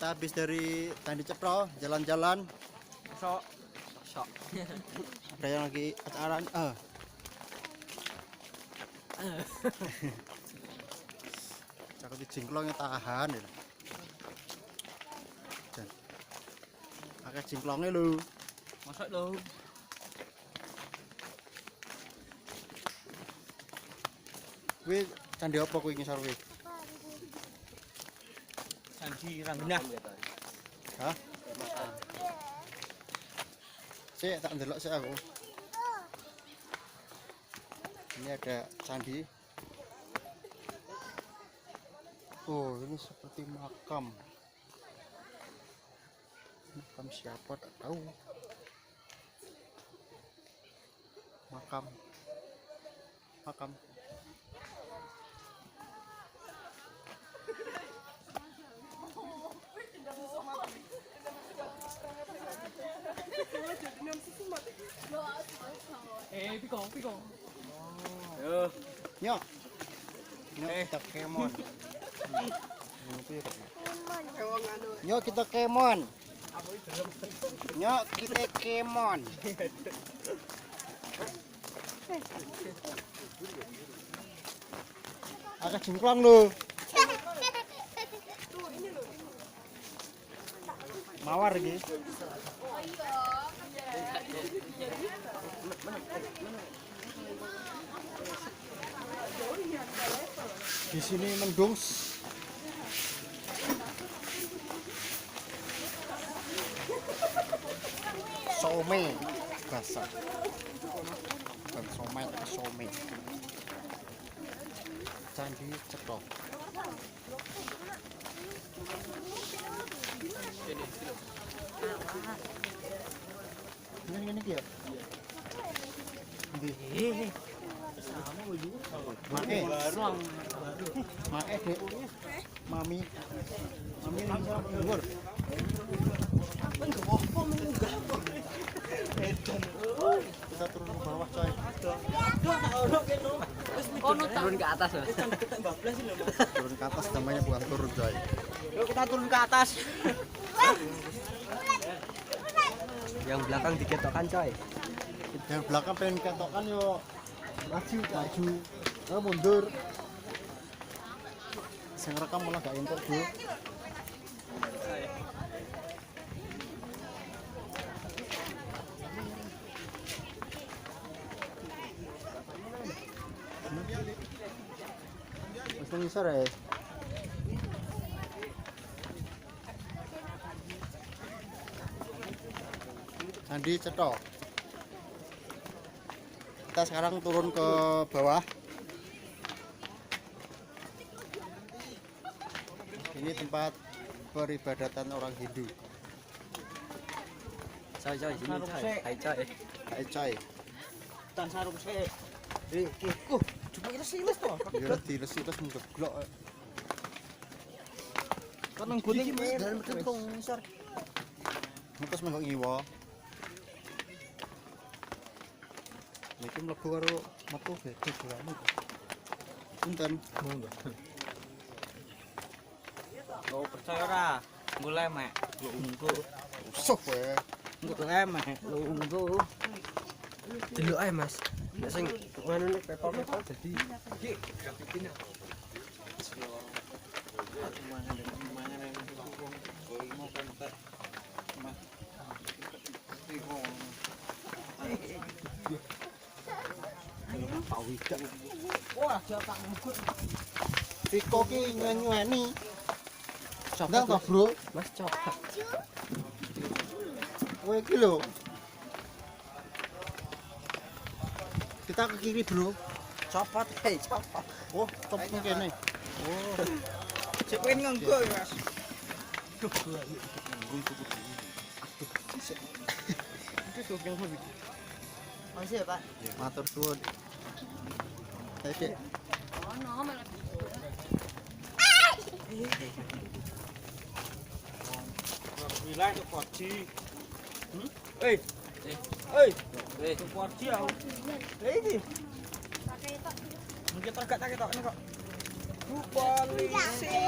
Kita habis dari Candi Cetro, jalan-jalan. Sok. Ada yang lagi acara. Cakep di jingklongnya tahan ya. Pakai jingklongnya lu. Masak lo. Kuwi candi apa kuwi ngisor kuwi? Candi Ranggenah. Hah? Sik tak ndelok sik aku. Ini ada candi. Oh, ini seperti makam. Makam siapa tak tahu. Makam. Piko. Nyok. Kita kemon. Nyok kita kemon. Nyok kita kemon. Agak jingklong lu. Mawar gitu. Di sini mendung. Some basah. Bukan some. Candi Cetro. Ini dia. Mami dengar. Kita turun ke bawah coy. Turun ke atas. Turun ke atas namanya bukan turun coy. Yuk kita turun ke atas. Yang belakang diketokkan coy. Yang belakang pengen ketokkan yo. Maju. Mundur. Sing rekam malah gak entuk, Bu. Wis ngisor ya. Candi Cetro. Kita sekarang turun ke bawah. Ini tempat peribadatan orang Hindu. Coy, sini coy. Hai coy. Tan sarung sik. Cuma itu siles toh. Ya dilesi terus ngeblok. Kan nang gone iki dalan metu kok ngisor. Terus menggok ngiwa. Iki mlebu karo metu beda jurane. Punten. Monggo. Oh, percaya ora? Mulai mek lu unggu. Usuk kowe. Unggu emek lu unggu. Delok ae, Mas. Nek sing ngono nek pepol dadi iki grafikine. Wah, japak ngut. Piko ki nyuweni. Ndang to, Bro? Mas coba. Kowe iki lho. Kita ke kiri, Bro. Copot. Oh, copot kene. Oh. Cek kowe nganggo ya, Mas. Masih ya, Pak? Matur suwun. Ayo, Dek. Wilayah itu porci. Itu porci aku. Ini. Mungkin tak ketok ini kok. Polisi.